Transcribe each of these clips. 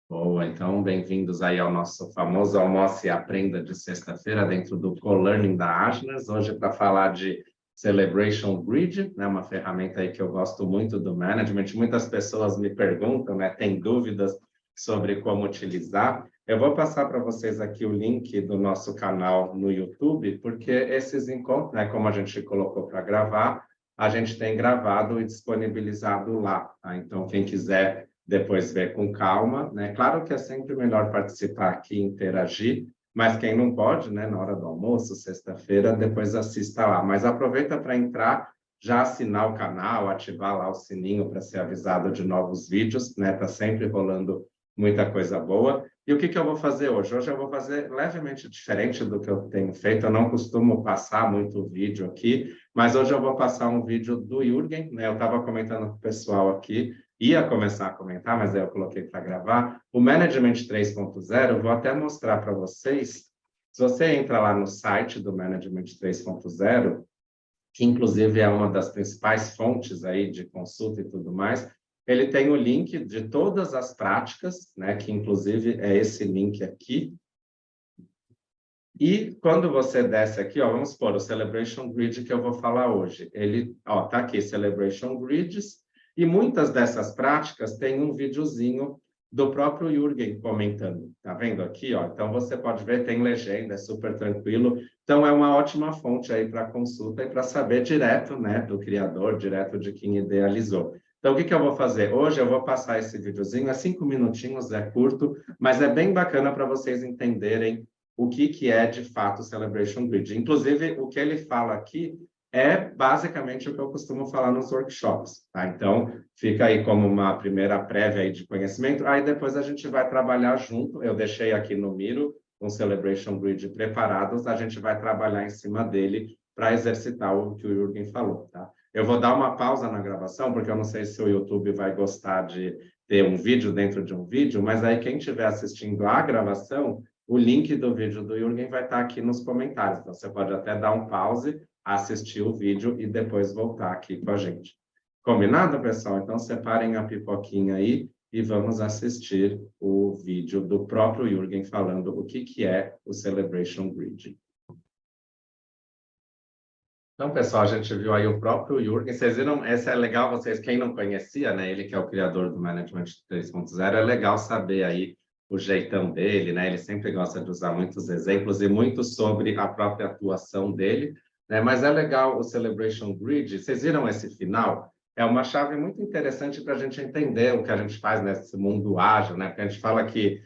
Boa, então bem-vindos aí ao nosso famoso Almoce e Aprenda de sexta-feira dentro do Co-Learning da Agnes. Hoje para falar de Celebration Grid, né, uma ferramenta aí que eu gosto muito do management. Muitas pessoas me perguntam, né, têm dúvidas sobre como utilizar. Eu vou passar para vocês aqui o link do nosso canal no YouTube, porque esses encontros, né, como a gente colocou para gravar, a gente tem gravado e disponibilizado lá. Tá? Então, quem quiser depois ver com calma, né? Claro que é sempre melhor participar aqui e interagir, mas quem não pode, né, na hora do almoço, sexta-feira, depois assista lá. Mas aproveita para entrar, já assinar o canal, ativar lá o sininho para ser avisado de novos vídeos, né? Tá sempre rolando muita coisa boa. E o que eu vou fazer hoje? Hoje eu vou fazer levemente diferente do que eu tenho feito. Eu não costumo passar muito vídeo aqui, mas hoje eu vou passar um vídeo do Jürgen, né? Eu estava comentando com o pessoal aqui, ia começar a comentar, mas aí eu coloquei para gravar. O Management 3.0, eu vou até mostrar para vocês. Se você entra lá no site do Management 3.0, que inclusive é uma das principais fontes aí de consulta e tudo mais, ele tem o link de todas as práticas, né, que inclusive é esse link aqui. E quando você desce aqui, ó, vamos supor, o Celebration Grid que eu vou falar hoje. Ele, ó, tá aqui, Celebration Grids, e muitas dessas práticas têm um videozinho do próprio Jürgen comentando. Tá vendo aqui, ó? Então você pode ver, tem legenda, é super tranquilo. Então é uma ótima fonte aí para consulta e para saber direto, né, do criador, direto de quem idealizou. Então, o que eu vou fazer? Hoje eu vou passar esse videozinho, é 5 minutinhos, é curto, mas é bem bacana para vocês entenderem o que é, de fato, o Celebration Grid. Inclusive, o que ele fala aqui é basicamente o que eu costumo falar nos workshops. Tá? Então, fica aí como uma primeira prévia aí de conhecimento. Aí, depois, a gente vai trabalhar junto. Eu deixei aqui no Miro um Celebration Grid preparados. A gente vai trabalhar em cima dele para exercitar o que o Jürgen falou. Tá? Eu vou dar uma pausa na gravação, porque eu não sei se o YouTube vai gostar de ter um vídeo dentro de um vídeo, mas aí quem estiver assistindo a gravação, o link do vídeo do Jürgen vai estar aqui nos comentários. Então, você pode até dar um pause, assistir o vídeo e depois voltar aqui com a gente. Combinado, pessoal? Então, separem a pipoquinha aí e vamos assistir o vídeo do próprio Jürgen falando o que é o Celebration Grid. Então, pessoal, a gente viu aí o próprio Jürgen. Vocês viram? Essa é legal, vocês, quem não conhecia, né? Ele que é o criador do Management 3.0, é legal saber aí o jeitão dele, né? Ele sempre gosta de usar muitos exemplos e muito sobre a própria atuação dele, né? Mas é legal o Celebration Grid. Vocês viram esse final? É uma chave muito interessante para a gente entender o que a gente faz nesse mundo ágil, né? Porque a gente fala que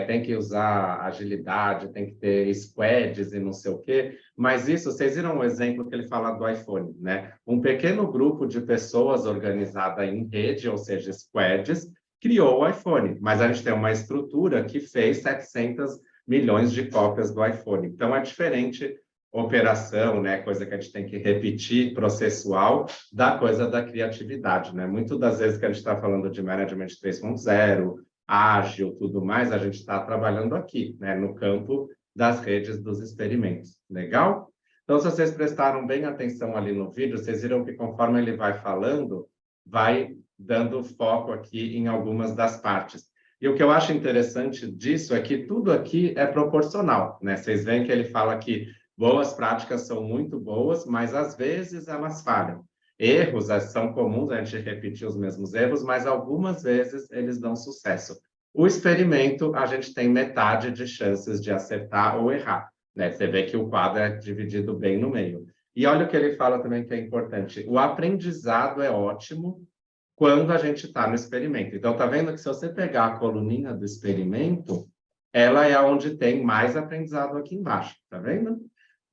tem que usar agilidade, tem que ter squads e não sei o quê, mas isso, vocês viram um exemplo que ele fala do iPhone, né? Um pequeno grupo de pessoas organizada em rede, ou seja, squads, criou o iPhone, mas a gente tem uma estrutura que fez 700 milhões de cópias do iPhone. Então, é diferente operação, né, coisa que a gente tem que repetir, processual, da coisa da criatividade, né? Muitas das vezes que a gente está falando de Management 3.0, ágil, tudo mais, a gente está trabalhando aqui, né, no campo das redes dos experimentos. Legal? Então, se vocês prestaram bem atenção ali no vídeo, vocês viram que conforme ele vai falando, vai dando foco aqui em algumas das partes. E o que eu acho interessante disso é que tudo aqui é proporcional, né? Vocês veem que ele fala que boas práticas são muito boas, mas às vezes elas falham. Erros são comuns, a gente repetir os mesmos erros, mas algumas vezes eles dão sucesso. O experimento, a gente tem metade de chances de acertar ou errar, né? Você vê que o quadro é dividido bem no meio. E olha o que ele fala também que é importante. O aprendizado é ótimo quando a gente está no experimento. Então, tá vendo que se você pegar a coluninha do experimento, ela é onde tem mais aprendizado aqui embaixo, tá vendo?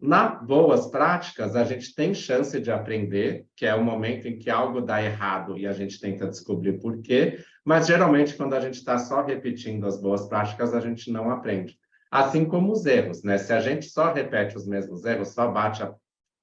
Na boas práticas, a gente tem chance de aprender, que é o momento em que algo dá errado e a gente tenta descobrir por quê, mas geralmente quando a gente está só repetindo as boas práticas, a gente não aprende. Assim como os erros, né? Se a gente só repete os mesmos erros, só bate a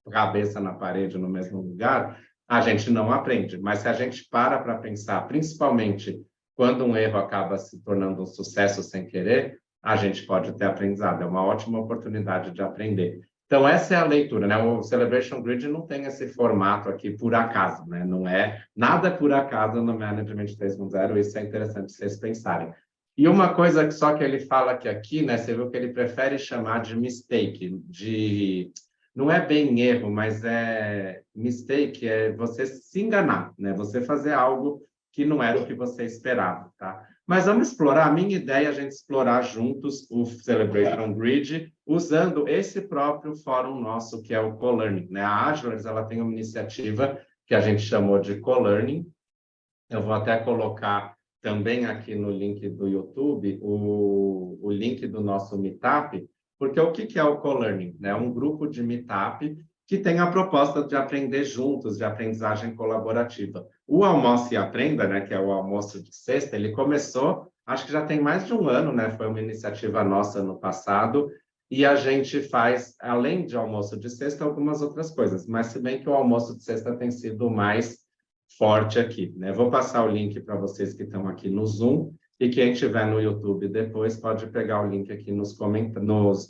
cabeça na parede no mesmo lugar, a gente não aprende. Mas se a gente para pensar, principalmente quando um erro acaba se tornando um sucesso sem querer, a gente pode ter aprendizado. É uma ótima oportunidade de aprender. Então, essa é a leitura, né? O Celebration Grid não tem esse formato aqui por acaso, né? Não é nada por acaso no Management 3.0, isso é interessante vocês pensarem. E uma coisa que só que ele fala que aqui, né, você viu que ele prefere chamar de mistake, não é bem erro, mas é mistake, é você se enganar, né? Você fazer algo que não era o que você esperava, tá? Mas vamos explorar, a minha ideia é a gente explorar juntos o Celebration Grid, usando esse próprio fórum nosso, que é o Co-Learning, né? A Azures, ela tem uma iniciativa que a gente chamou de Co-Learning. Eu vou até colocar também aqui no link do YouTube o link do nosso Meetup, porque o que é o Co-Learning? É um grupo de Meetup que tem a proposta de aprender juntos, de aprendizagem colaborativa. O Almoço e Aprenda, né, que é o almoço de sexta, ele começou, acho que já tem mais de um ano, né? Foi uma iniciativa nossa no passado, e a gente faz, além de almoço de sexta, algumas outras coisas, mas se bem que o almoço de sexta tem sido mais forte aqui, né? Vou passar o link para vocês que estão aqui no Zoom e quem estiver no YouTube depois pode pegar o link aqui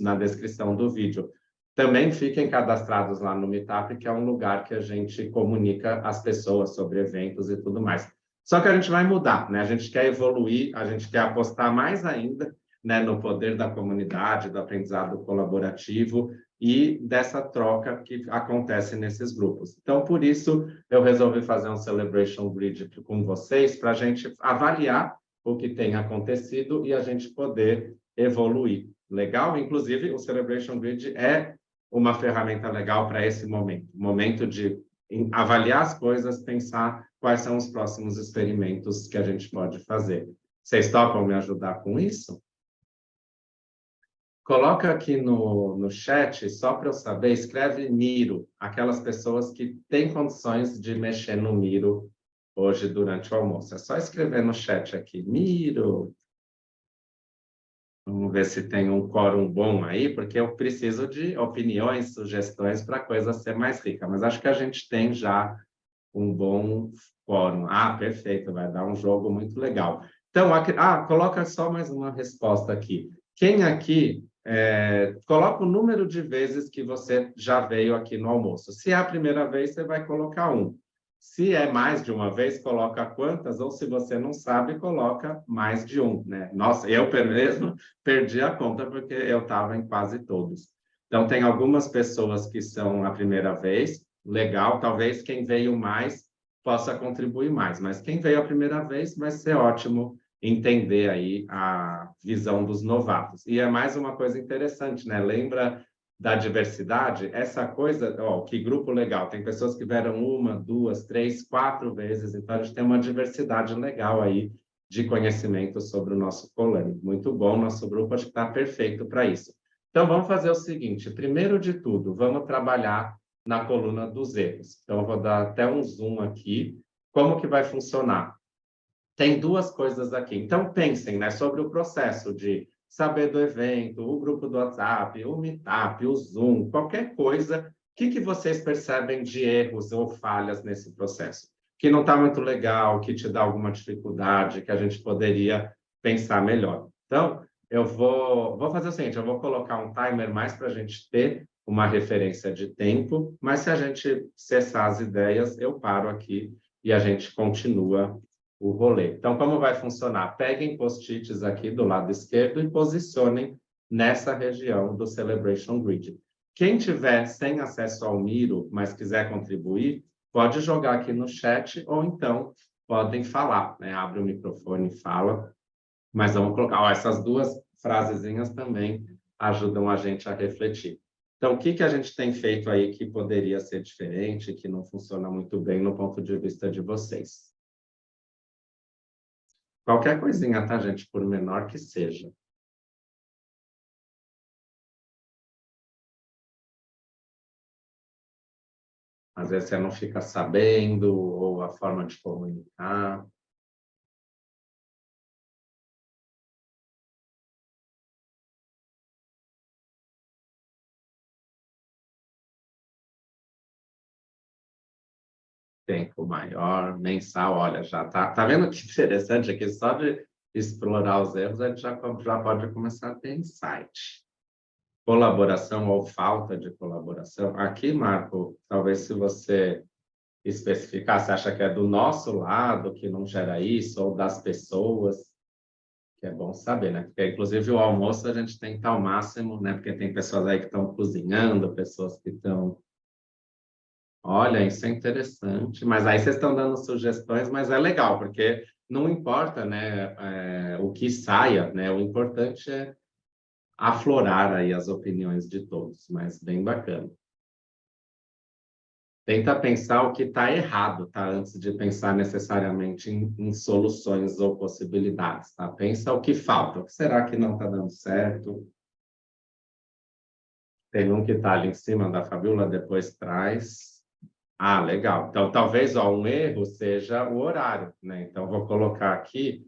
na descrição do vídeo. Também fiquem cadastrados lá no Meetup, que é um lugar que a gente comunica as pessoas sobre eventos e tudo mais. Só que a gente vai mudar, né? A gente quer evoluir, a gente quer apostar mais ainda, né, no poder da comunidade, do aprendizado colaborativo e dessa troca que acontece nesses grupos. Então, por isso, eu resolvi fazer um Celebration Grid com vocês para a gente avaliar o que tem acontecido e a gente poder evoluir. Legal? Inclusive, o Celebration Grid é uma ferramenta legal para esse momento de avaliar as coisas, pensar quais são os próximos experimentos que a gente pode fazer. Vocês topam me ajudar com isso? Coloca aqui no chat, só para eu saber, escreve Miro, aquelas pessoas que têm condições de mexer no Miro hoje durante o almoço. É só escrever no chat aqui, Miro. Vamos ver se tem um quórum bom aí, porque eu preciso de opiniões, sugestões para a coisa ser mais rica. Mas acho que a gente tem já um bom quórum. Ah, perfeito, vai dar um jogo muito legal. Então, coloca só mais uma resposta aqui. Quem aqui coloca o número de vezes que você já veio aqui no almoço. Se é a primeira vez, você vai colocar um. Se é mais de uma vez, coloca quantas, ou se você não sabe, coloca mais de um, né? Nossa, eu mesmo perdi a conta porque eu estava em quase todos. Então, tem algumas pessoas que são a primeira vez, legal, talvez quem veio mais possa contribuir mais, mas quem veio a primeira vez vai ser ótimo entender aí a visão dos novatos. E é mais uma coisa interessante, né? Lembra da diversidade? Essa coisa, ó, que grupo legal, tem pessoas que vieram uma, duas, três, quatro vezes, então a gente tem uma diversidade legal aí de conhecimento sobre o nosso colégio. Muito bom, nosso grupo acho que está perfeito para isso. Então, vamos fazer o seguinte, primeiro de tudo, vamos trabalhar na coluna dos erros. Então, eu vou dar até um zoom aqui. Como que vai funcionar? Tem duas coisas aqui. Então, pensem, né, sobre o processo de saber do evento, o grupo do WhatsApp, o Meetup, o Zoom, qualquer coisa. O que vocês percebem de erros ou falhas nesse processo? Que não está muito legal, que te dá alguma dificuldade, que a gente poderia pensar melhor. Então, eu vou fazer o seguinte, eu vou colocar um timer mais para a gente ter uma referência de tempo, mas se a gente cessar as ideias, eu paro aqui e a gente continua o rolê. Então, como vai funcionar? Peguem post-its aqui do lado esquerdo e posicionem nessa região do Celebration Grid. Quem tiver sem acesso ao Miro, mas quiser contribuir, pode jogar aqui no chat ou então podem falar, né? Abre o microfone e fala. Mas vamos colocar, ó, essas duas frasezinhas também ajudam a gente a refletir. Então, o que a gente tem feito aí que poderia ser diferente, que não funciona muito bem no ponto de vista de vocês? Qualquer coisinha, tá, gente? Por menor que seja. Às vezes você não fica sabendo, ou a forma de comunicar. Tempo maior, mensal, olha, já tá vendo que interessante aqui? Só de explorar os erros, a gente já pode começar a ter insight. Colaboração ou falta de colaboração. Aqui, Marco, talvez se você especificar, você acha que é do nosso lado que não gera isso, ou das pessoas? que é bom saber, né? Porque, inclusive, o almoço a gente tem que estar ao máximo, né? Porque tem pessoas aí que estão cozinhando, pessoas que estão... Olha, isso é interessante. Mas aí vocês estão dando sugestões, mas é legal, porque não importa, né, o que saia, né? O importante é aflorar aí as opiniões de todos, mas bem bacana. Tenta pensar o que está errado, tá? Antes de pensar necessariamente em soluções ou possibilidades, tá? Pensa o que falta. O que será que não está dando certo? Tem um que está ali em cima da Fabiola, depois traz. Ah, legal. Então, talvez ó, um erro seja o horário, né? Então, vou colocar aqui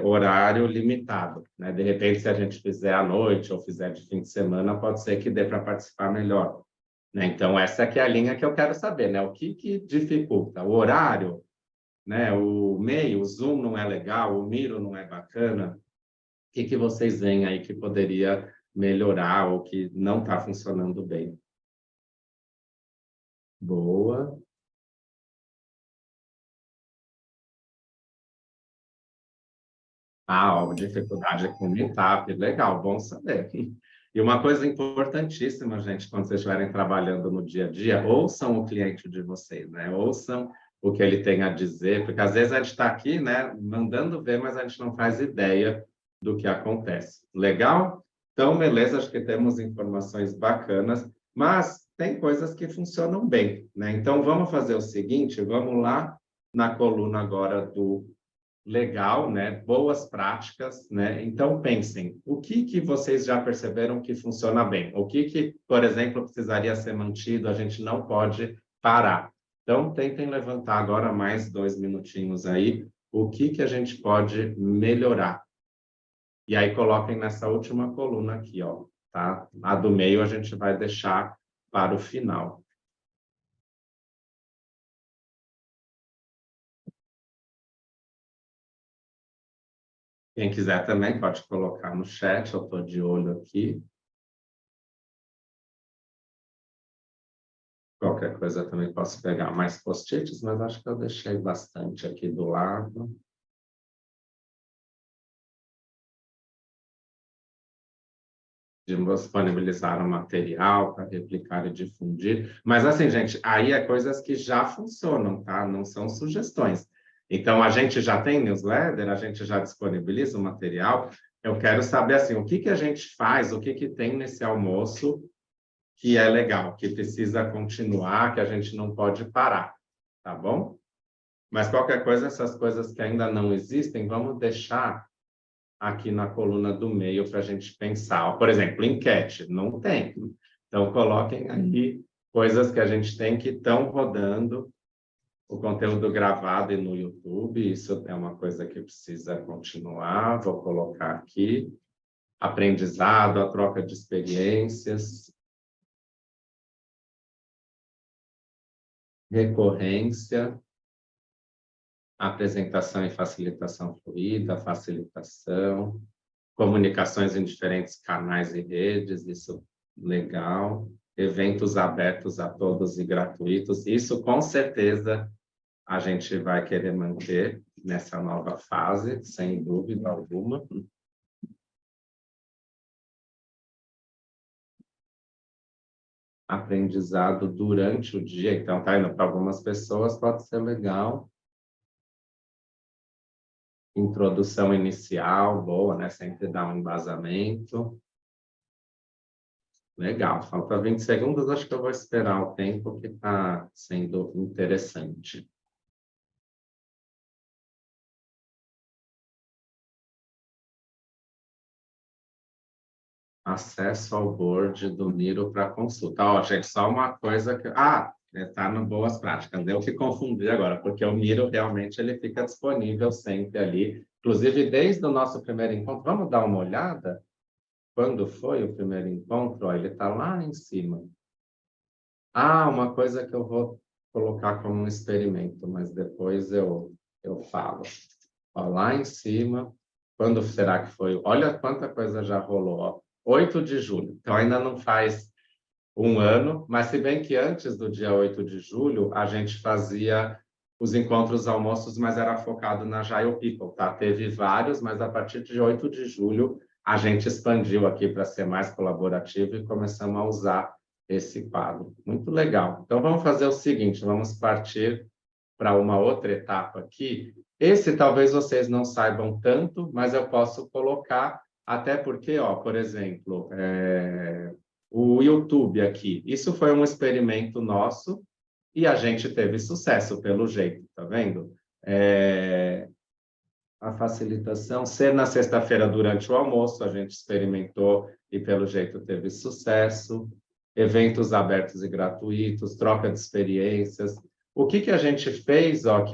horário limitado, né? De repente, se a gente fizer à noite ou fizer de fim de semana, pode ser que dê para participar melhor, né? Então, essa aqui é a linha que eu quero saber, né? O que que dificulta? O horário, né? O meio, o Zoom não é legal, o Miro não é bacana. O que que vocês veem aí que poderia melhorar ou que não está funcionando bem? Boa. Ah, ó, dificuldade com o meetup, legal, bom saber. E uma coisa importantíssima, gente, quando vocês estiverem trabalhando no dia a dia, ouçam o cliente de vocês, né? Ouçam o que ele tem a dizer, porque às vezes a gente está aqui, né, mandando ver, mas a gente não faz ideia do que acontece. Legal? Então, beleza, acho que temos informações bacanas, mas tem coisas que funcionam bem, né? Então, vamos fazer o seguinte, vamos lá na coluna agora do legal, né? Boas práticas, né? Então pensem, o que que vocês já perceberam que funciona bem? O que que, por exemplo, precisaria ser mantido? A gente não pode parar. Então tentem levantar agora mais 2 minutinhos aí. O que que a gente pode melhorar? E aí coloquem nessa última coluna aqui, ó, tá? A do meio a gente vai deixar para o final. Quem quiser também pode colocar no chat, eu estou de olho aqui. Qualquer coisa também posso pegar mais post-its, mas acho que eu deixei bastante aqui do lado. Disponibilizar o material para replicar e difundir. Mas assim, gente, aí é coisas que já funcionam, tá? Não são sugestões. Então, a gente já tem newsletter, a gente já disponibiliza o material. Eu quero saber, assim, o que que a gente faz, o que que tem nesse almoço que é legal, que precisa continuar, que a gente não pode parar, tá bom? Mas qualquer coisa, essas coisas que ainda não existem, vamos deixar aqui na coluna do meio para a gente pensar. Por exemplo, enquete, não tem. Então, coloquem aí coisas que a gente tem que estão rodando, o conteúdo gravado e no YouTube, isso é uma coisa que precisa continuar. Vou colocar aqui. Aprendizado, a troca de experiências, recorrência, apresentação e facilitação fluida, facilitação, comunicações em diferentes canais e redes, isso legal. Eventos abertos a todos e gratuitos, isso com certeza a gente vai querer manter nessa nova fase, sem dúvida alguma. Aprendizado durante o dia, então tá indo para algumas pessoas, pode ser legal. Introdução inicial, boa, né? Sempre dá um embasamento. Legal, falta 20 segundos, acho que eu vou esperar o tempo que está sendo interessante. Acesso ao board do Miro para consulta. Ó, gente, só uma coisa que... Ah, está no Boas Práticas, deu que confundir agora, porque o Miro realmente ele fica disponível sempre ali, inclusive desde o nosso primeiro encontro. Vamos dar uma olhada? Quando foi o primeiro encontro? Ó, ele está lá em cima. Ah, uma coisa que eu vou colocar como um experimento, mas depois eu falo. Ó, lá em cima, quando será que foi? Olha quanta coisa já rolou. Ó. 8 de julho. Então, ainda não faz um ano, mas se bem que antes do dia 8 de julho, a gente fazia os encontros almoços, mas era focado na Agile People, tá? Teve vários, mas a partir de 8 de julho a gente expandiu aqui para ser mais colaborativo e começamos a usar esse quadro. Muito legal. Então, vamos fazer o seguinte, vamos partir para uma outra etapa aqui. Esse talvez vocês não saibam tanto, mas eu posso colocar, até porque, ó, por exemplo, o YouTube aqui, isso foi um experimento nosso e a gente teve sucesso, pelo jeito, tá vendo? A facilitação ser na sexta-feira durante o almoço, a gente experimentou e, pelo jeito, teve sucesso. Eventos abertos e gratuitos, troca de experiências. O que a gente fez, ó,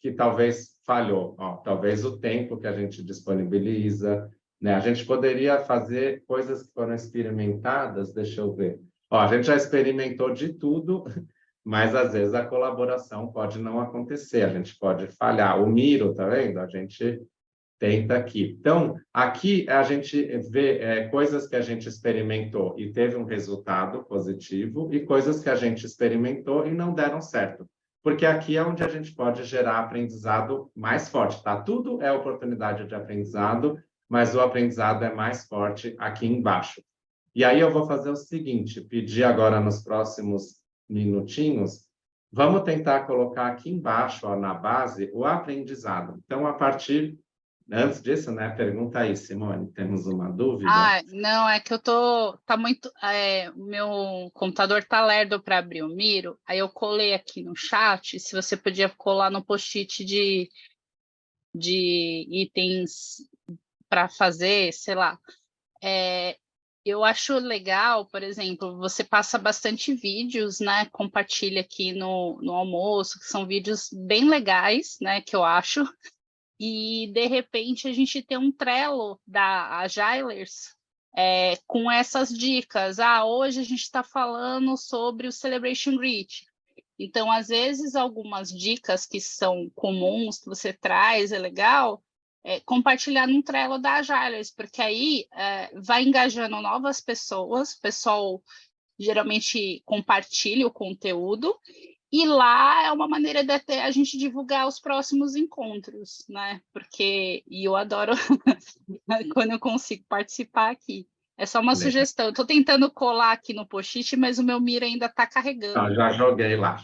que talvez falhou? Ó, talvez o tempo que a gente disponibiliza, né? A gente poderia fazer coisas que foram experimentadas, deixa eu ver. Ó, a gente já experimentou de tudo, mas às vezes a colaboração pode não acontecer, a gente pode falhar. O Miro, tá vendo? A gente tenta aqui. Então, aqui a gente vê coisas que a gente experimentou e teve um resultado positivo e coisas que a gente experimentou e não deram certo. Porque aqui é onde a gente pode gerar aprendizado mais forte, tá? Tudo é oportunidade de aprendizado, mas o aprendizado é mais forte aqui embaixo. E aí eu vou fazer o seguinte, pedir agora nos próximos minutinhos, vamos tentar colocar aqui embaixo, ó, na base, o aprendizado. Então, antes disso, né, pergunta aí, Simone, temos uma dúvida? Ah, não, é que eu tá muito, o meu computador tá lerdo para abrir o Miro, aí eu colei aqui no chat, se você podia colar no post-it de itens para fazer, sei lá. Eu acho legal, por exemplo, você passa bastante vídeos, né? Compartilha aqui no almoço, que são vídeos bem legais, né? Que eu acho. E, de repente, a gente tem um Trello da Agilers com essas dicas. Ah, hoje a gente está falando sobre o Celebration Grid. Então, às vezes, algumas dicas que são comuns, que você traz, é legal, compartilhar no Trello da Agilers, porque aí vai engajando novas pessoas, o pessoal geralmente compartilha o conteúdo, e lá é uma maneira de até a gente divulgar os próximos encontros, né? E eu adoro quando eu consigo participar aqui. É só uma Legal. sugestão. Eu estou tentando colar aqui no post-it, mas o meu Mira ainda está Não, carregando. já joguei lá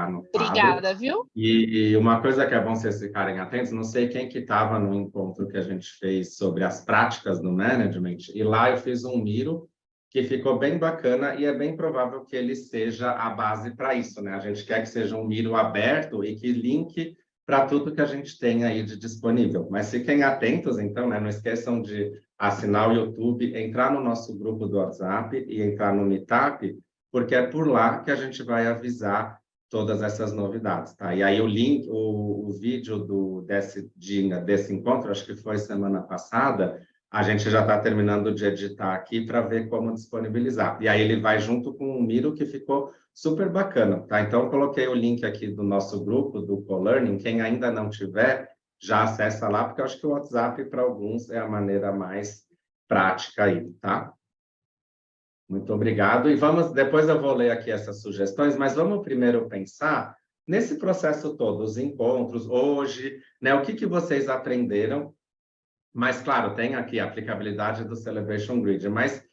no quadro. Obrigada, viu? E uma coisa que é bom vocês ficarem atentos, não sei quem que estava no encontro que a gente fez sobre as práticas do management, e lá eu fiz um Miro que ficou bem bacana e é bem provável que ele seja a base para isso, né? A gente quer que seja um Miro aberto e que linke para tudo que a gente tem aí de disponível. Mas fiquem atentos, então, né? Não esqueçam de assinar o YouTube, entrar no nosso grupo do WhatsApp e entrar no Meetup, porque é por lá que a gente vai avisar todas essas novidades, tá? E aí o link, o vídeo desse encontro, acho que foi semana passada, a gente já está terminando de editar aqui para ver como disponibilizar. E aí ele vai junto com o Miro, que ficou super bacana, tá? Então, eu coloquei o link aqui do nosso grupo, do Co-Learning. Quem ainda não tiver, já acessa lá, porque eu acho que o WhatsApp, para alguns, é a maneira mais prática aí, tá? Muito obrigado. E depois eu vou ler aqui essas sugestões, mas vamos primeiro pensar nesse processo todo, os encontros, hoje, né? O que vocês aprenderam? Mas, claro, tem aqui a aplicabilidade do Celebration Grid, mas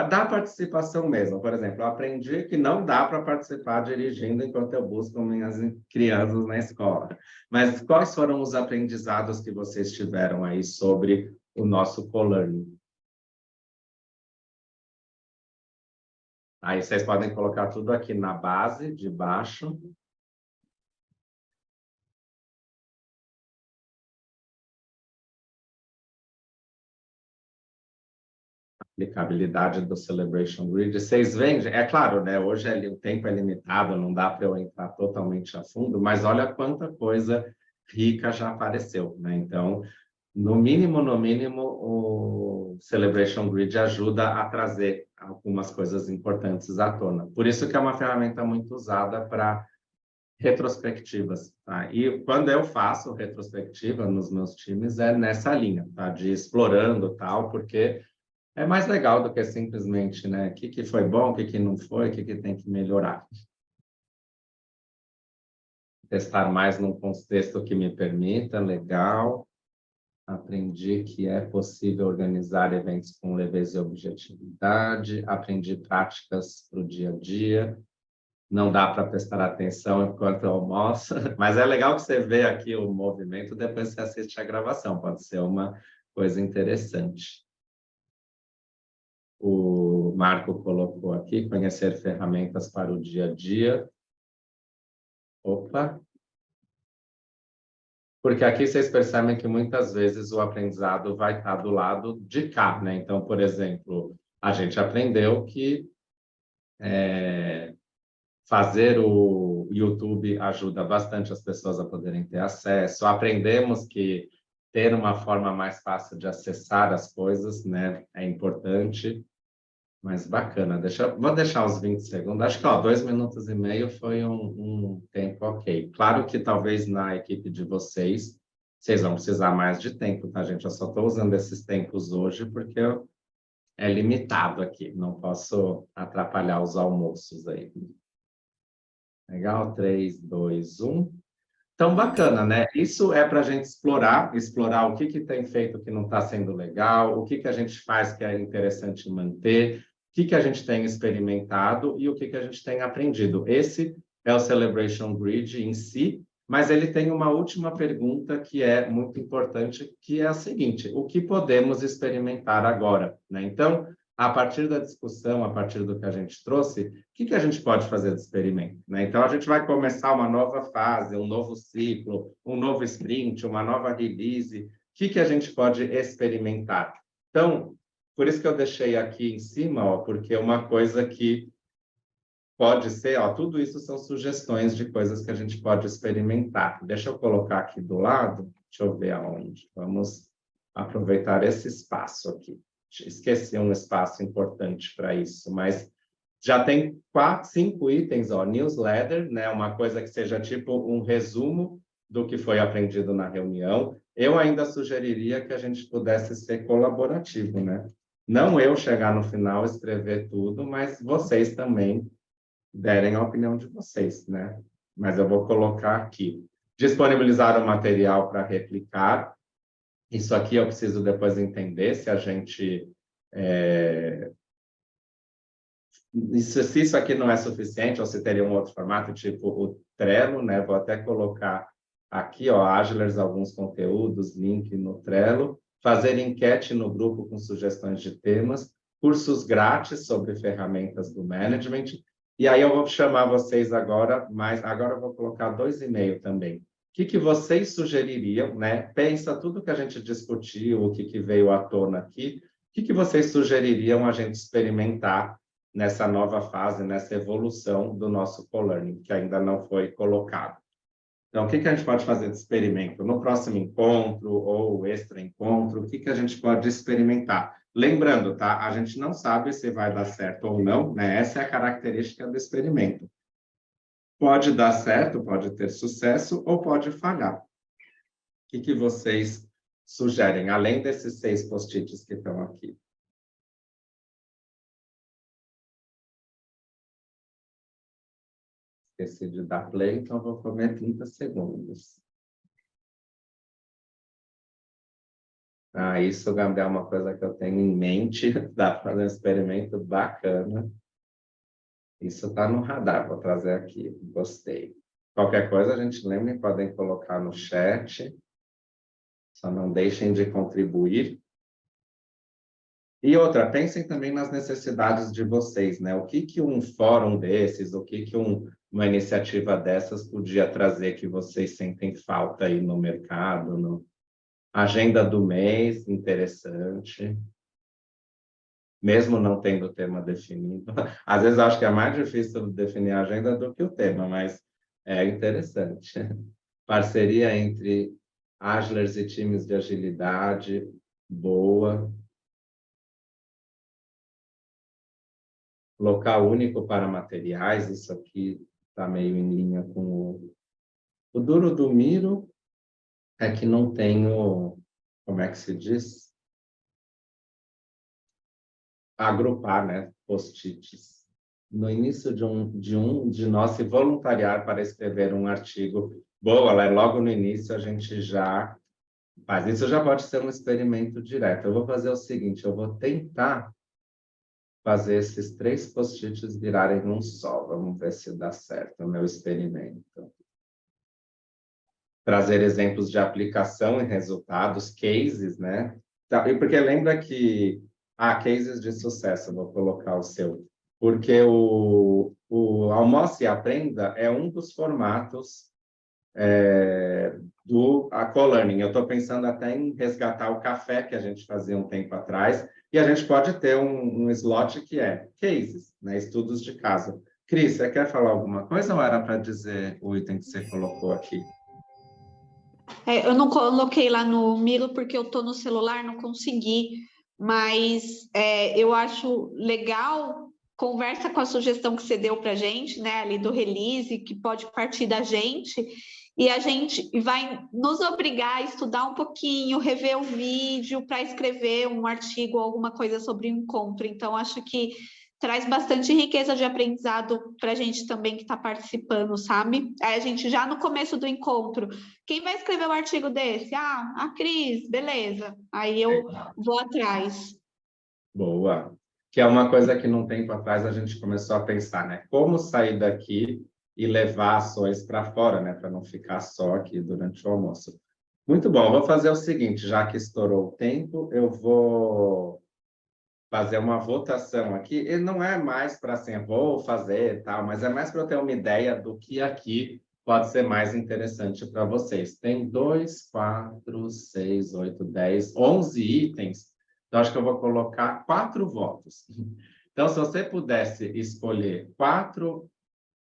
da participação mesmo. Por exemplo, eu aprendi que não dá para participar dirigindo enquanto eu busco minhas crianças na escola. Mas quais foram os aprendizados que vocês tiveram aí sobre o nosso co-learning? Aí vocês podem colocar tudo aqui na base, de baixo. Aplicabilidade do Celebration Grid. Vocês veem, é claro, né? Hoje o tempo é limitado, não dá para eu entrar totalmente a fundo, mas olha quanta coisa rica já apareceu, né? Então, no mínimo, o Celebration Grid ajuda a trazer algumas coisas importantes à tona. Por isso que é uma ferramenta muito usada para retrospectivas, tá? E quando eu faço retrospectiva nos meus times é nessa linha, tá? De explorando tal, porque é mais legal do que simplesmente, né? O que foi bom, o que não foi, o que tem que melhorar. testar mais num contexto que me permita, legal. Aprendi que é possível organizar eventos com leveza e objetividade. Aprendi práticas para o dia a dia. Não dá para prestar atenção enquanto eu almoço, mas é legal que você vê aqui o movimento, depois você assiste a gravação, pode ser uma coisa interessante. O Marco colocou aqui, conhecer ferramentas para o dia a dia. Opa! Porque aqui vocês percebem que muitas vezes o aprendizado vai estar do lado de cá, né? Então, por exemplo, a gente aprendeu que fazer o YouTube ajuda bastante as pessoas a poderem ter acesso. Aprendemos que ter uma forma mais fácil de acessar as coisas, né, é importante. Mas bacana, vou deixar os 20 segundos. Acho que 2 minutos e meio foi um tempo ok. Claro que talvez na equipe de vocês, vocês vão precisar mais de tempo, tá, gente? Eu só estou usando esses tempos hoje porque é limitado aqui. Não posso atrapalhar os almoços aí. Legal? 3, 2, 1. Então, bacana, né? Isso é para a gente explorar o que tem feito que não está sendo legal, o que a gente faz que é interessante manter, o que a gente tem experimentado e o que a gente tem aprendido. Esse é o Celebration Grid em si, mas ele tem uma última pergunta que é muito importante, que é a seguinte: o que podemos experimentar agora, né? Então, a partir da discussão, a partir do que a gente trouxe, o que a gente pode fazer de experimento, né? Então, a gente vai começar uma nova fase, um novo ciclo, um novo sprint, uma nova release. O que a gente pode experimentar? Então, por isso que eu deixei aqui em cima, porque uma coisa que pode ser, tudo isso são sugestões de coisas que a gente pode experimentar. Deixa eu colocar aqui do lado, deixa eu ver aonde. Vamos aproveitar esse espaço aqui. Esqueci um espaço importante para isso, mas já tem 4, 5 itens, newsletter, né? Uma coisa que seja tipo um resumo do que foi aprendido na reunião. Eu ainda sugeriria que a gente pudesse ser colaborativo, né? Não eu chegar no final, escrever tudo, mas vocês também derem a opinião de vocês, né? Mas eu vou colocar aqui. Disponibilizar o material para replicar. Isso aqui eu preciso depois entender se a gente... se isso aqui não é suficiente, ou se teria um outro formato, tipo o Trello, né? Vou até colocar aqui, Agilers, alguns conteúdos, link no Trello. Fazer enquete no grupo com sugestões de temas. Cursos grátis sobre ferramentas do management. E aí eu vou chamar vocês agora, mas agora eu vou colocar 2 e-mails também. O que vocês sugeririam, né? Pensa tudo que a gente discutiu, o que veio à tona aqui. O que vocês sugeririam a gente experimentar nessa nova fase, nessa evolução do nosso co-learning, que ainda não foi colocado? Então, o que a gente pode fazer de experimento? No próximo encontro ou extra encontro, o que a gente pode experimentar? Lembrando, tá? A gente não sabe se vai dar certo ou não, né? Essa é a característica do experimento. Pode dar certo, pode ter sucesso ou pode falhar. O que vocês sugerem, além desses 6 post-its que estão aqui? Esqueci de dar play, então vou comer 30 segundos. Isso, Gabriel, é uma coisa que eu tenho em mente. Dá para fazer um experimento bacana. Isso está no radar, vou trazer aqui. Gostei. Qualquer coisa, a gente lembra e podem colocar no chat. Só não deixem de contribuir. E outra, pensem também nas necessidades de vocês, né? O que um fórum desses, o que uma iniciativa dessas podia trazer que vocês sentem falta aí no mercado, no agenda do mês, interessante. Mesmo não tendo o tema definido. Às vezes acho que é mais difícil definir a agenda do que o tema, mas é interessante. Parceria entre Agilers e times de agilidade, boa. Local único para materiais, isso aqui está meio em linha com o duro do Miro, é que não tenho, como é que se diz? Agrupar, né? Post-its. no início de nós se voluntariar para escrever um artigo. Boa, lá logo no início a gente já faz. Isso já pode ser um experimento direto. Eu vou fazer o seguinte, eu vou tentar fazer esses 3 post-its virarem um só. Vamos ver se dá certo o meu experimento. Trazer exemplos de aplicação e resultados, cases, né? E porque lembra que... cases de sucesso, vou colocar o seu. Porque o Almoce e Aprenda é um dos formatos do Co-Learning. Eu estou pensando até em resgatar o café que a gente fazia um tempo atrás, e a gente pode ter um slot que é cases, né? Estudos de caso. Cris, você quer falar alguma coisa ou era para dizer o item que você colocou aqui? Eu não coloquei lá no Milo porque eu estou no celular, não consegui, mas eu acho legal, conversa com a sugestão que você deu para a gente, né, ali do release, que pode partir da gente, e a gente vai nos obrigar a estudar um pouquinho, rever o vídeo para escrever um artigo ou alguma coisa sobre o encontro. Então, acho que traz bastante riqueza de aprendizado para a gente também que está participando, sabe? Aí a gente já no começo do encontro, quem vai escrever um artigo desse? A Cris, beleza. Aí eu vou atrás. Boa. Que é uma coisa que num tempo atrás a gente começou a pensar, né? Como sair daqui e levar ações para fora, né? Para não ficar só aqui durante o almoço. Muito bom. Eu vou fazer o seguinte, já que estourou o tempo, eu vou fazer uma votação aqui, e não é mais para assim, vou fazer tal, mas é mais para eu ter uma ideia do que aqui pode ser mais interessante para vocês. Tem 2, 4, 6, 8, 10, 11 itens, então acho que eu vou colocar 4 votos. Então, se você pudesse escolher 4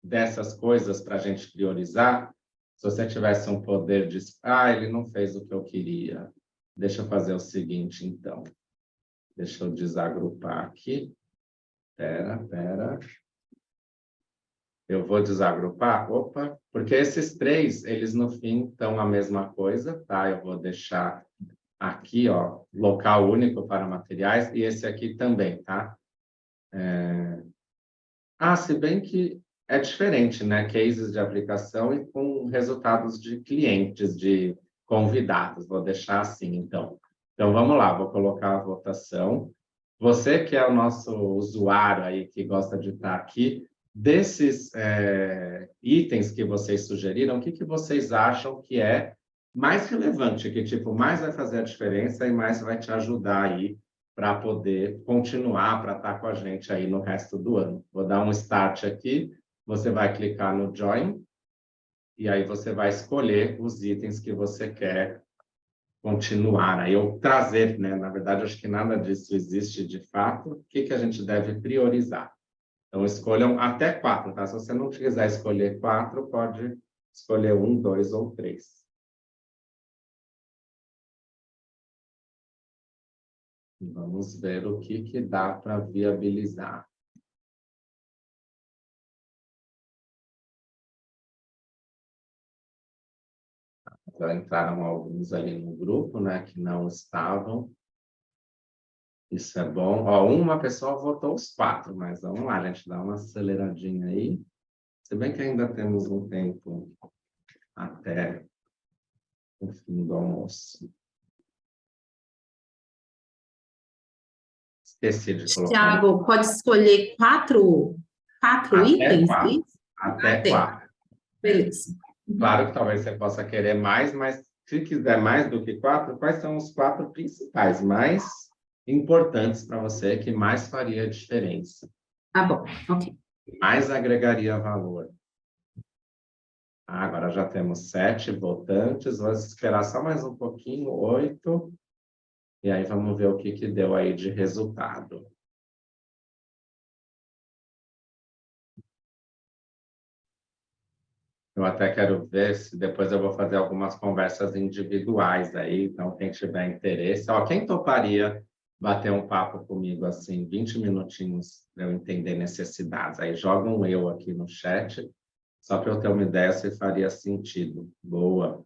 dessas coisas para a gente priorizar, se você tivesse um poder de... ele não fez o que eu queria. Deixa eu fazer o seguinte, então. Deixa eu desagrupar aqui. Espera. Eu vou desagrupar. Opa, porque esses 3, eles no fim estão a mesma coisa, tá? Eu vou deixar aqui, ó, local único para materiais, e esse aqui também, tá? Se bem que é diferente, né? Cases de aplicação e com resultados de clientes, de convidados. Vou deixar assim, então. Então, vamos lá, vou colocar a votação. Você que é o nosso usuário aí, que gosta de estar aqui, desses itens que vocês sugeriram, o que vocês acham que é mais relevante, que tipo, mais vai fazer a diferença e mais vai te ajudar aí para poder continuar, para estar com a gente aí no resto do ano. Vou dar um start aqui, você vai clicar no Join, e aí você vai escolher os itens que você quer continuar, aí ou trazer, né? Na verdade, acho que nada disso existe de fato. O que a gente deve priorizar? Então, escolham até 4, tá? Se você não quiser escolher 4, pode escolher 1, 2 ou 3. Vamos ver o que dá para viabilizar. Já entraram alguns ali no grupo, né, que não estavam. Isso é bom. Uma pessoa votou os 4, mas vamos lá, a gente dá uma aceleradinha aí. Se bem que ainda temos um tempo até o fim do almoço. Esqueci de colocar. Tiago, pode escolher 4 itens? 4. Até 4. Beleza. Claro que talvez você possa querer mais, mas se quiser mais do que 4, quais são os 4 principais, mais importantes para você, que mais faria diferença? Bom, ok. Mais agregaria valor. Agora já temos 7 votantes, vamos esperar só mais um pouquinho, 8, e aí vamos ver o que deu aí de resultado. Eu até quero ver se depois eu vou fazer algumas conversas individuais aí, então quem tiver interesse, quem toparia bater um papo comigo assim, 20 minutinhos para eu entender necessidades, aí joga um eu aqui no chat, só para eu ter uma ideia se faria sentido. Boa.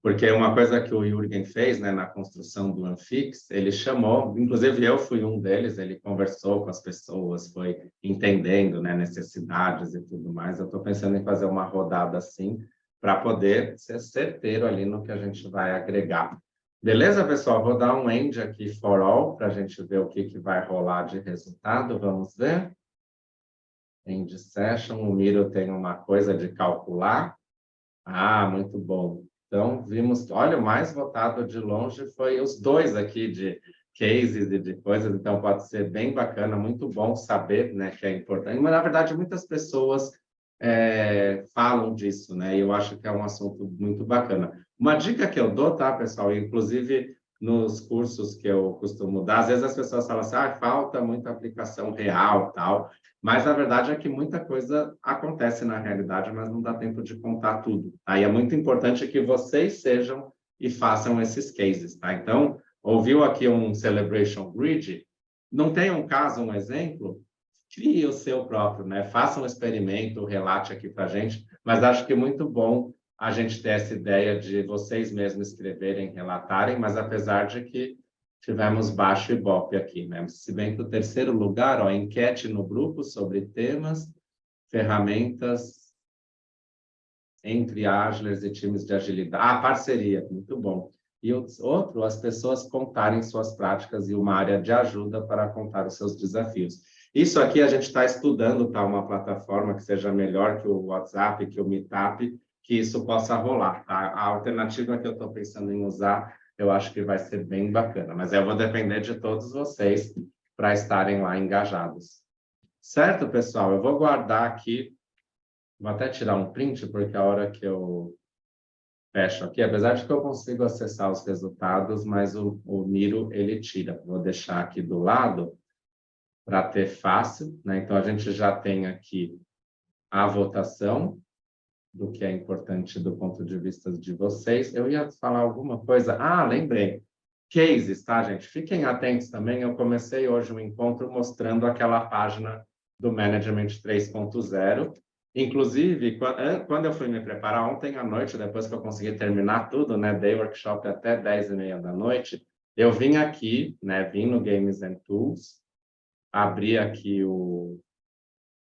Porque uma coisa que o Jürgen fez, né, na construção do Anfix, ele chamou, inclusive eu fui um deles, ele conversou com as pessoas, foi entendendo, né, necessidades e tudo mais. Eu estou pensando em fazer uma rodada assim, para poder ser certeiro ali no que a gente vai agregar. Beleza, pessoal? Vou dar um end aqui for all, para a gente ver o que vai rolar de resultado. Vamos ver? End session, o Miro tem uma coisa de calcular. Ah, muito bom. Então, vimos, olha, o mais votado de longe foi os dois aqui de cases e de coisas, então pode ser bem bacana, muito bom saber, né, que é importante. Mas, na verdade, muitas pessoas falam disso, né, e eu acho que é um assunto muito bacana. Uma dica que eu dou, tá, pessoal, inclusive nos cursos que eu costumo dar, às vezes as pessoas falam assim, ah, falta muita aplicação real, tal, mas a verdade é que muita coisa acontece na realidade, mas não dá tempo de contar tudo. Aí é muito importante que vocês sejam e façam esses cases, tá? Então, ouviu aqui um Celebration Grid? Não tem um caso, um exemplo? Crie o seu próprio, né? Faça um experimento, relate aqui para a gente, mas acho que é muito bom a gente ter essa ideia de vocês mesmos escreverem, relatarem, mas apesar de que tivemos baixo Ibope aqui, né? Se bem que o terceiro lugar, ó, enquete no grupo sobre temas, ferramentas entre Agilers e times de agilidade. Ah, parceria, muito bom. E outro, as pessoas contarem suas práticas e uma área de ajuda para contar os seus desafios. Isso aqui a gente está estudando, tá? Uma plataforma que seja melhor que o WhatsApp, que o Meetup, que isso possa rolar, tá? A alternativa que eu estou pensando em usar, eu acho que vai ser bem bacana, mas eu vou depender de todos vocês para estarem lá engajados. Certo, pessoal? Eu vou guardar aqui, vou até tirar um print, porque a hora que eu fecho aqui, apesar de que eu consigo acessar os resultados, mas o Miro, ele tira. Vou deixar aqui do lado para ter fácil, né? Então, a gente já tem aqui a votação do que é importante do ponto de vista de vocês. Eu ia falar alguma coisa. Ah, lembrei. Cases, tá, gente? Fiquem atentos também. Eu comecei hoje um encontro mostrando aquela página do Management 3.0. Inclusive, quando eu fui me preparar ontem à noite, depois que eu consegui terminar tudo, né? Dei workshop até 10h30 da noite, eu vim aqui, né? Vim no Games and Tools, abri aqui o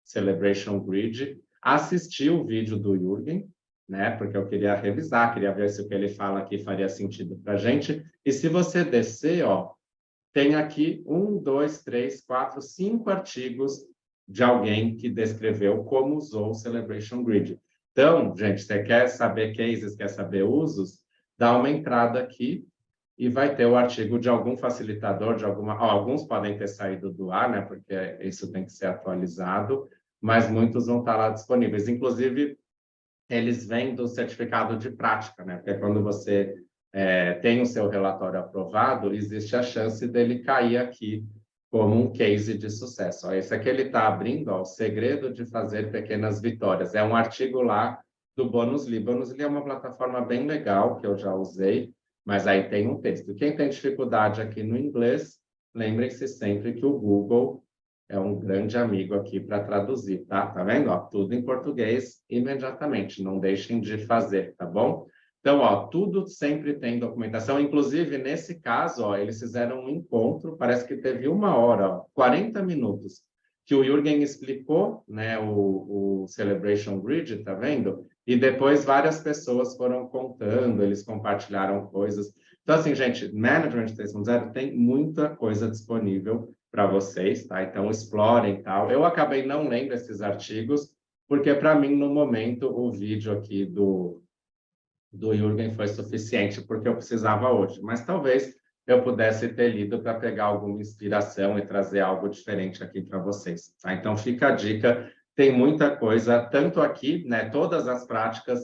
Celebration Grid, assisti o vídeo do Jürgen, né? Porque eu queria revisar, queria ver se o que ele fala aqui faria sentido para a gente. E se você descer, ó, tem aqui 1, 2, 3, 4, 5 artigos de alguém que descreveu como usou o Celebration Grid. Então, gente, você quer saber cases, quer saber usos? Dá uma entrada aqui e vai ter o artigo de algum facilitador, de alguma... alguns podem ter saído do ar, né? Porque isso tem que ser atualizado, mas muitos vão estar lá disponíveis. Inclusive, eles vêm do certificado de prática, né? Porque quando você tem o seu relatório aprovado, existe a chance dele cair aqui como um case de sucesso. Ó, esse aqui ele está abrindo, ó, o segredo de fazer pequenas vitórias. É um artigo lá do Bonusly. Bonusly é uma plataforma bem legal que eu já usei, mas aí tem um texto. Quem tem dificuldade aqui no inglês, lembrem-se sempre que o Google é um grande amigo aqui para traduzir, tá? Tá vendo? Ó, tudo em português imediatamente, não deixem de fazer, tá bom? Então, ó, tudo sempre tem documentação, inclusive nesse caso, ó, eles fizeram um encontro, parece que teve 1 hora, ó, 40 minutos, que o Jürgen explicou, né, o Celebration Grid, tá vendo? E depois várias pessoas foram contando, eles compartilharam coisas. Então, assim, gente, Management 3.0 tem muita coisa disponível para vocês, tá? Então, explorem, tal. Eu acabei não lendo esses artigos, porque para mim, no momento, o vídeo aqui do Jürgen foi suficiente, porque eu precisava hoje. Mas talvez eu pudesse ter lido para pegar alguma inspiração e trazer algo diferente aqui para vocês, tá? Então, fica a dica. Tem muita coisa, tanto aqui, né? Todas as práticas,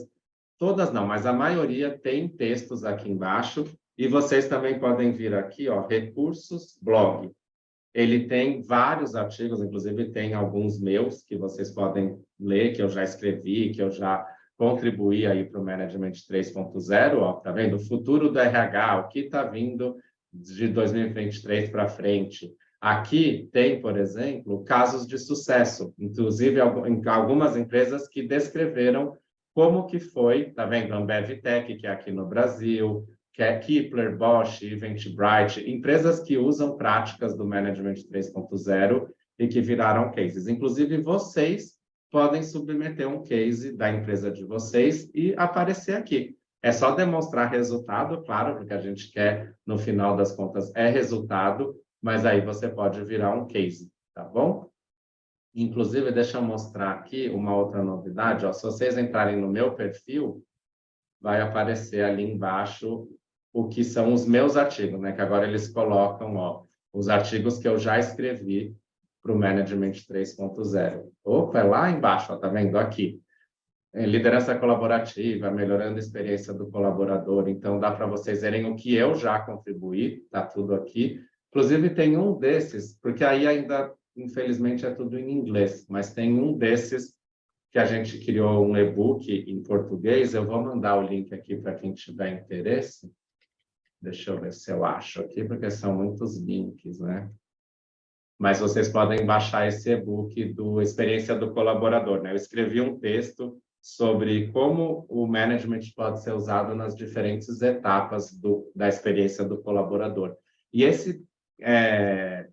todas não, mas a maioria tem textos aqui embaixo. E vocês também podem vir aqui, ó, recursos, blog. Ele tem vários artigos, inclusive tem alguns meus que vocês podem ler, que eu já escrevi, que eu já contribuí aí para o Management 3.0, ó, tá vendo? O futuro do RH, o que está vindo de 2023 para frente. Aqui tem, por exemplo, casos de sucesso, inclusive em algumas empresas que descreveram como que foi, tá vendo? Ambev Tech, que é aqui no Brasil, que é Kepler, Bosch, Eventbrite, empresas que usam práticas do Management 3.0 e que viraram cases. Inclusive, vocês podem submeter um case da empresa de vocês e aparecer aqui. É só demonstrar resultado, claro, porque a gente quer, no final das contas, é resultado, mas aí você pode virar um case, tá bom? Inclusive, deixa eu mostrar aqui uma outra novidade. Ó, se vocês entrarem no meu perfil, vai aparecer ali embaixo o que são os meus artigos, né? Que agora eles colocam, ó, os artigos que eu já escrevi para o Management 3.0. Opa, é lá embaixo, ó, tá vendo? Aqui. Liderança colaborativa, melhorando a experiência do colaborador. Então, dá para vocês verem o que eu já contribuí, tá tudo aqui. Inclusive, tem um desses, porque aí ainda, infelizmente, é tudo em inglês, mas tem um desses que a gente criou um e-book em português. Eu vou mandar o link aqui para quem tiver interesse. Deixa eu ver se eu acho aqui, porque são muitos links, né? Mas vocês podem baixar esse e-book do Experiência do Colaborador, né? Eu escrevi um texto sobre como o management pode ser usado nas diferentes etapas da experiência do colaborador. E esse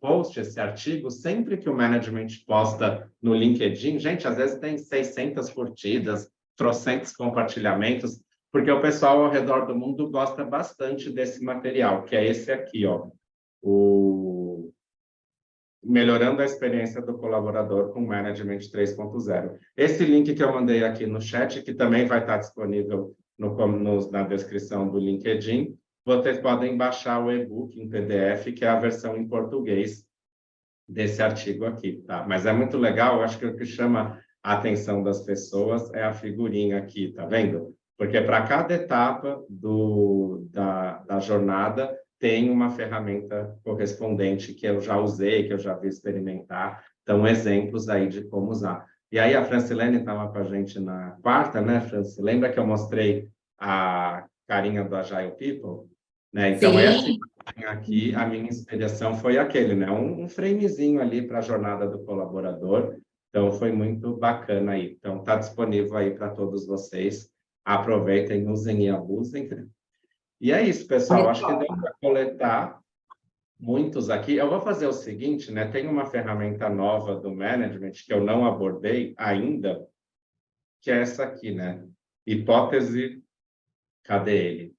post, esse artigo, sempre que o management posta no LinkedIn, gente, às vezes tem 600 curtidas, trocentos compartilhamentos, porque o pessoal ao redor do mundo gosta bastante desse material, que é esse aqui, ó, o Melhorando a Experiência do Colaborador com Management 3.0. Esse link que eu mandei aqui no chat, que também vai estar disponível na descrição do LinkedIn, vocês podem baixar o e-book em PDF, que é a versão em português desse artigo aqui, tá? Mas é muito legal, eu acho que o que chama a atenção das pessoas é a figurinha aqui, tá vendo? Porque para cada etapa da jornada, tem uma ferramenta correspondente que eu já usei, que eu já vi experimentar. Então, exemplos aí de como usar. E aí, a Francilene estava com a gente na quarta, né, Franci? Lembra que eu mostrei a carinha do Agile People? Né? Então, Sim. essa aqui, a minha inspiração foi aquele, né? Um framezinho ali para a jornada do colaborador. Então, foi muito bacana aí. Então, está disponível aí para todos vocês. Aproveitem, usem e abusem. E é isso, pessoal. Acho que deu para coletar muitos aqui. Eu vou fazer o seguinte, né? Tem uma ferramenta nova do management que eu não abordei ainda, que é essa aqui, né? Hipótese, cadê ele?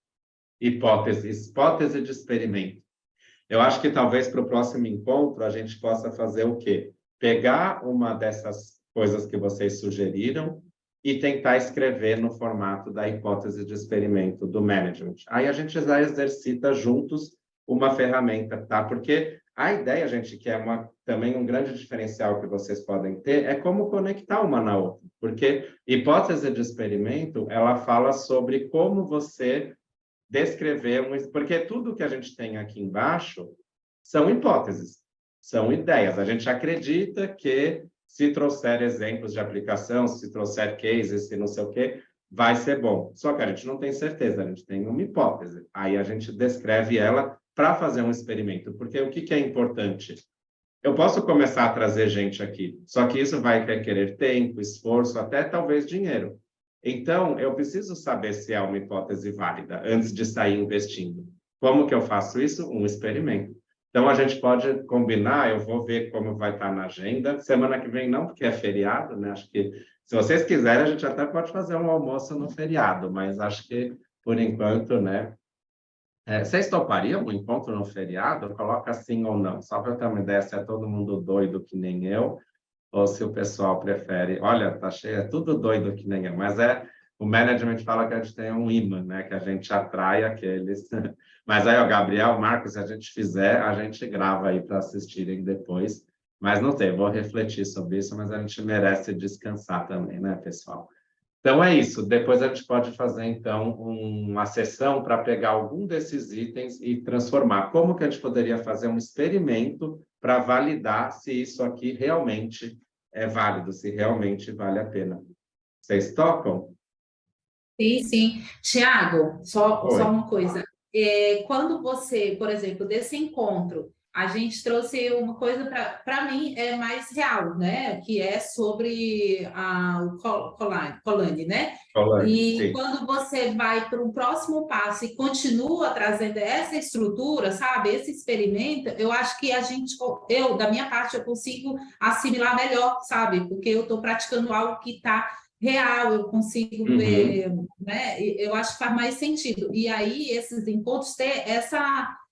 Hipótese de experimento. Eu acho que talvez para o próximo encontro a gente possa fazer o quê? Pegar uma dessas coisas que vocês sugeriram e tentar escrever no formato da hipótese de experimento do management. Aí a gente já exercita juntos uma ferramenta, tá? Porque a ideia, gente, que é também um grande diferencial que vocês podem ter, é como conectar uma na outra. Porque hipótese de experimento, ela fala sobre como você descrever porque tudo que a gente tem aqui embaixo são hipóteses, são ideias. A gente acredita que se trouxer exemplos de aplicação, se trouxer cases, se não sei o quê, vai ser bom. Só que a gente não tem certeza, a gente tem uma hipótese. Aí a gente descreve ela para fazer um experimento. Porque o que é importante? Eu posso começar a trazer gente aqui, só que isso vai requerer tempo, esforço, até talvez dinheiro. Então, eu preciso saber se é uma hipótese válida antes de sair investindo. Como que eu faço isso? Um experimento. Então, a gente pode combinar, eu vou ver como vai estar na agenda. Semana que vem não, porque é feriado, né? Acho que, se vocês quiserem, a gente até pode fazer um almoço no feriado, mas acho que, por enquanto, né? Vocês topariam um encontro no feriado? Coloca sim ou não, só para ter uma ideia se é todo mundo doido que nem eu, ou se o pessoal prefere. Olha, tá cheio, é tudo doido que nem eu, mas o management fala que a gente tem um imã, né? Que a gente atrai aqueles. Mas aí, ó, Gabriel, Marcos, se a gente fizer, a gente grava aí para assistirem depois. Mas não tem, vou refletir sobre isso, mas a gente merece descansar também, né, pessoal? Então, é isso. Depois a gente pode fazer, então, uma sessão para pegar algum desses itens e transformar. Como que a gente poderia fazer um experimento para validar se isso aqui realmente é válido, se realmente vale a pena. Vocês tocam? Sim, sim. Tiago, só Oi. uma coisa. Quando você, por exemplo, desse encontro, a gente trouxe uma coisa para mim é mais real, né? Que é sobre o Polanyi, né? Polanyi, E sim. quando você vai para um próximo passo e continua trazendo essa estrutura, sabe? Esse experimento, eu acho que da minha parte, eu consigo assimilar melhor, sabe? Porque eu estou praticando algo que está real, eu consigo ver, né? Eu acho que faz mais sentido. E aí, esses encontros ter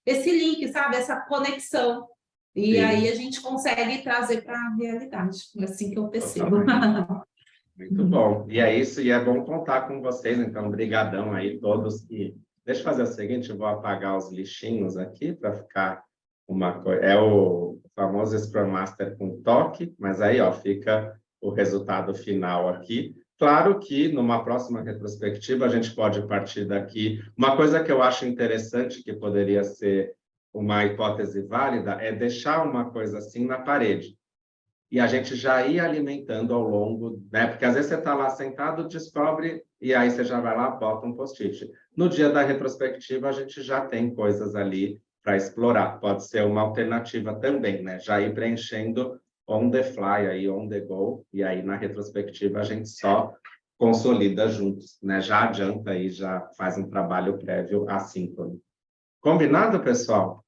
esse link, sabe? Essa conexão. E Sim. aí a gente consegue trazer para a realidade. É assim que eu percebo. Muito bom. E é isso, e é bom contar com vocês, então, brigadão aí todos. E deixa eu fazer o seguinte, eu vou apagar os lixinhos aqui para ficar uma coisa. É o famoso Scrum Master com toque, mas aí, ó, fica o resultado final aqui. Claro que numa próxima retrospectiva a gente pode partir daqui. Uma coisa que eu acho interessante, que poderia ser uma hipótese válida, é deixar uma coisa assim na parede. E a gente já ir alimentando ao longo, né? Porque às vezes você está lá sentado, descobre, e aí você já vai lá, bota um post-it. No dia da retrospectiva, a gente já tem coisas ali para explorar. Pode ser uma alternativa também, né? Já ir preenchendo on the fly, aí on the go, e aí na retrospectiva a gente só consolida juntos, né? Já adianta aí, já faz um trabalho prévio assíncrono. Combinado, pessoal?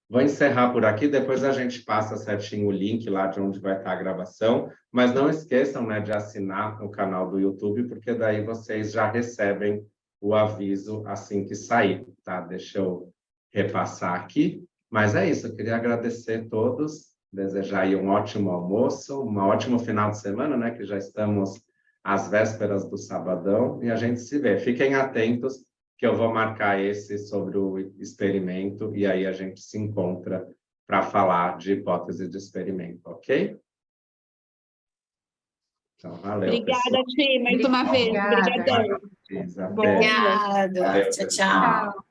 Vou encerrar por aqui, depois a gente passa certinho o link lá de onde vai estar a gravação, mas não esqueçam, né, de assinar o canal do YouTube, porque daí vocês já recebem o aviso assim que sair, tá? Deixa eu repassar aqui. Mas é isso, eu queria agradecer a todos, desejar aí um ótimo almoço, um ótimo final de semana, né, que já estamos às vésperas do sabadão, e a gente se vê. Fiquem atentos, que eu vou marcar esse sobre o experimento e aí a gente se encontra para falar de hipótese de experimento, ok? Então, valeu, Obrigada, Ti, mais uma vez. Obrigada. Obrigadão. pessoal. Bom. Obrigada. Valeu, Tchau, pessoal. tchau.